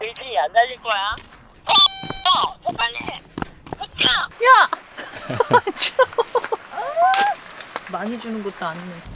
빌딩이 안 달릴 거야. 빨리. 야! 많이 주는 것도 아니네.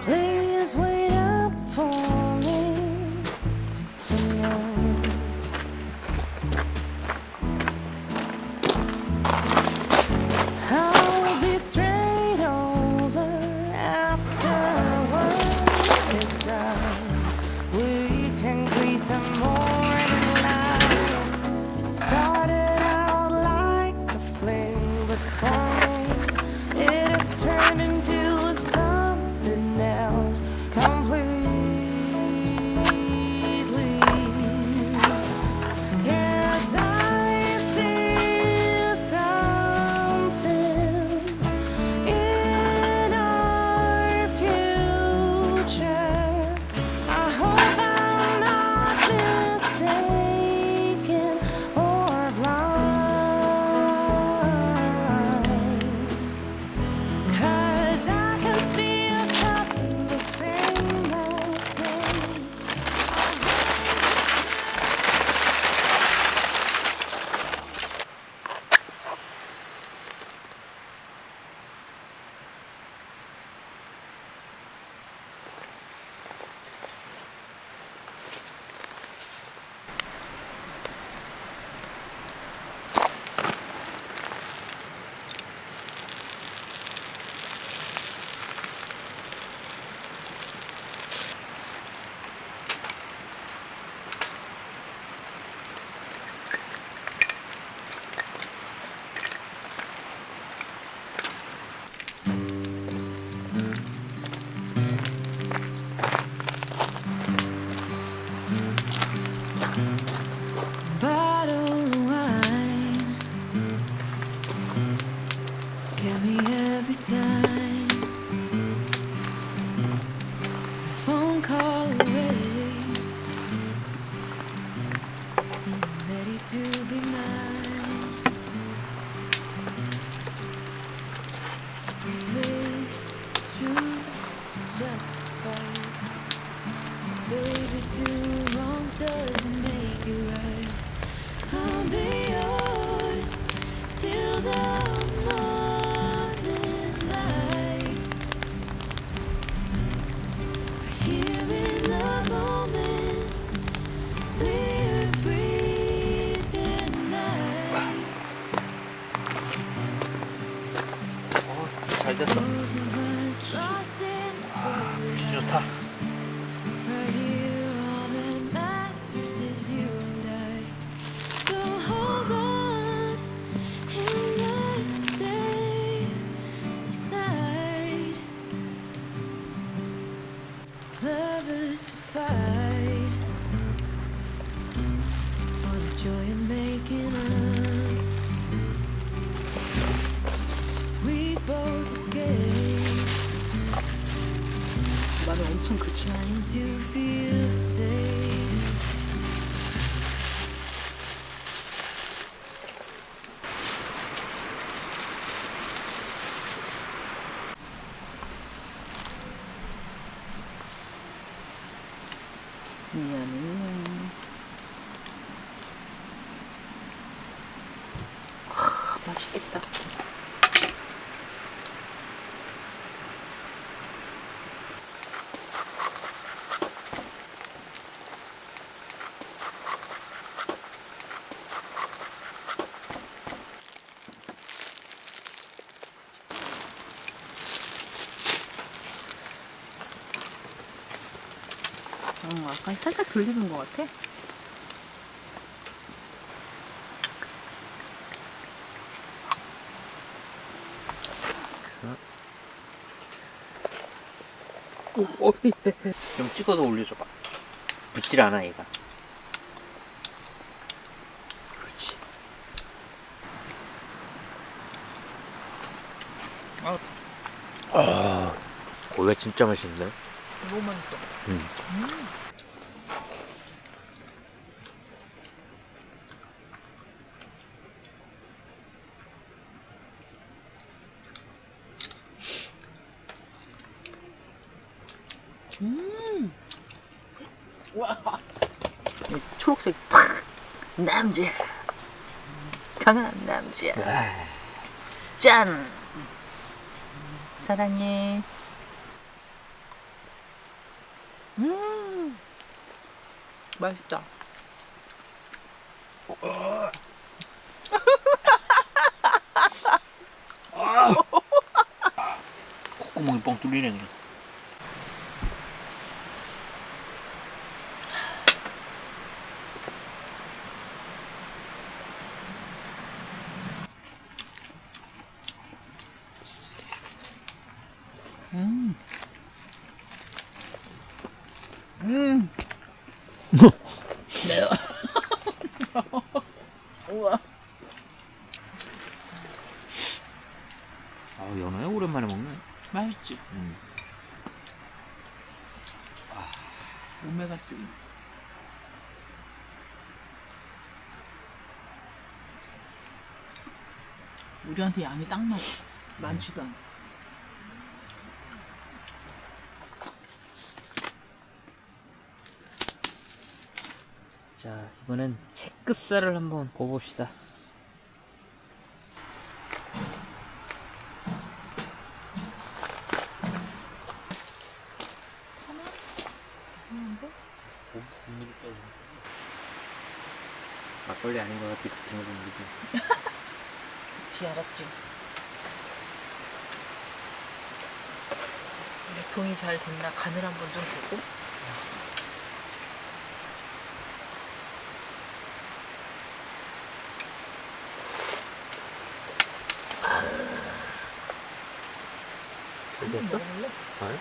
Please wait up for me tonight. 됐어. Both of us lost in the story. 뷰 좋다. Right here, all that matters is you and I. So hold on and let's stay this night. Lovers to fight for the joy of making up. We both escape. 마늘 엄청 크지. Trying to feel safe. 미안해. 맛있겠다. 아까 살짝 돌리는 것 같아. 좀 찍어서 올려줘봐. 붙질 않아 얘가. 그렇지. 아, 고기가 진짜 맛있는데. 너무 맛있어. 와. 초록색 팍 남자. 강한 남자. 짠. 사랑해. 맛있다. 콧구멍이 뻥 뚫리네 그냥. 매워. 우와. 아, 연어야 오랜만에 먹네. 맛있지. 오메가 3. 우리한테 양이 딱 맞아. 많지도 않고. 자, 이번엔 채끝살을 한번 구워봅시다. 이상한데? 고기 국물이 떠. 막걸리 아닌 것 같지? 같은 국물이지. 뒤 알았지? 유통이 잘 됐나 간을 한번 좀 보고. 됐어? 먹을래? 아니?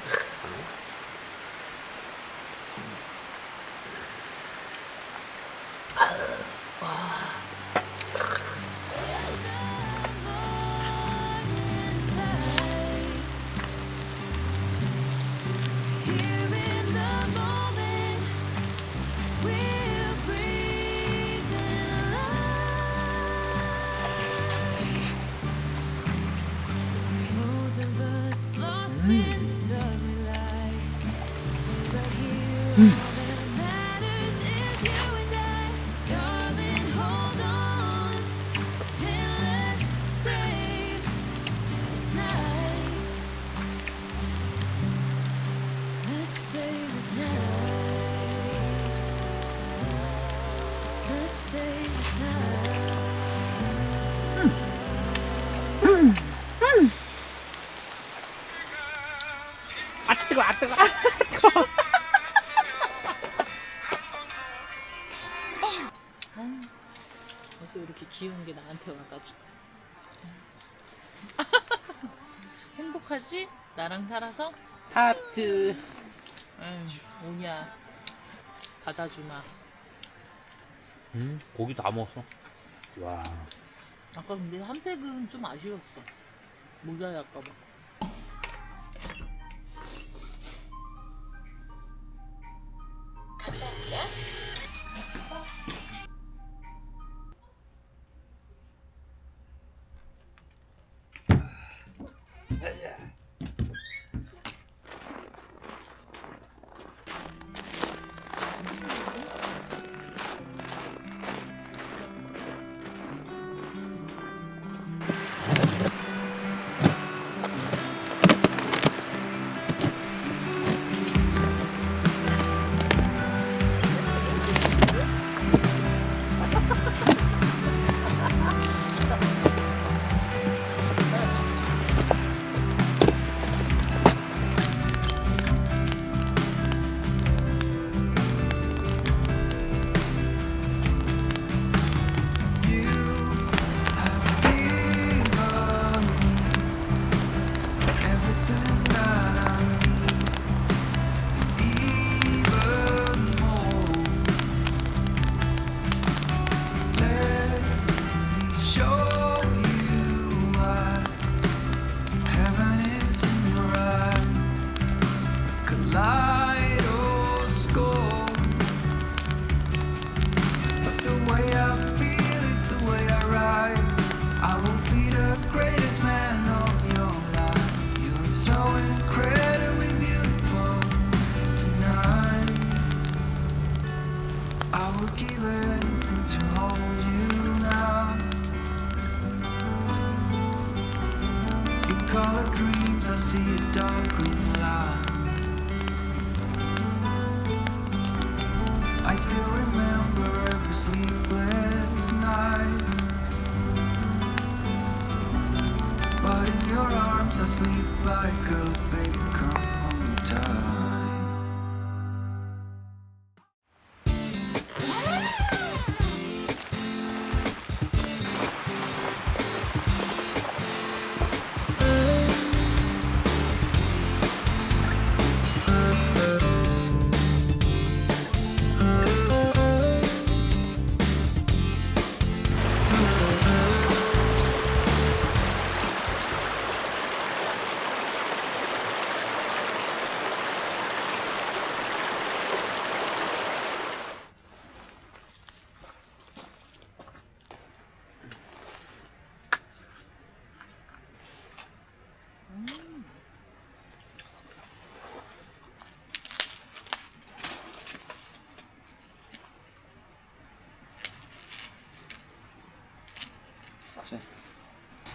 Here in the moment, we're breathing alive. Both of us lost in sunny light. But here, all that matters is you and I. Darling, hold 어서 이렇게 귀여운 게 나한테 와가지고. 행복하지? 나랑 살아서? 하트. 오냐 받아주마. 고기 다 먹었어. 와. 아까 근데 한 팩은 좀 아쉬웠어. 모자랄까봐. 감사합니다. 가자. Color dreams, I see a dark green line. I still remember every sleepless night. But in your arms I sleep like a baby, come hold me tight.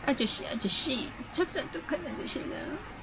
아저씨 찹쌀떡 하나 드실래요?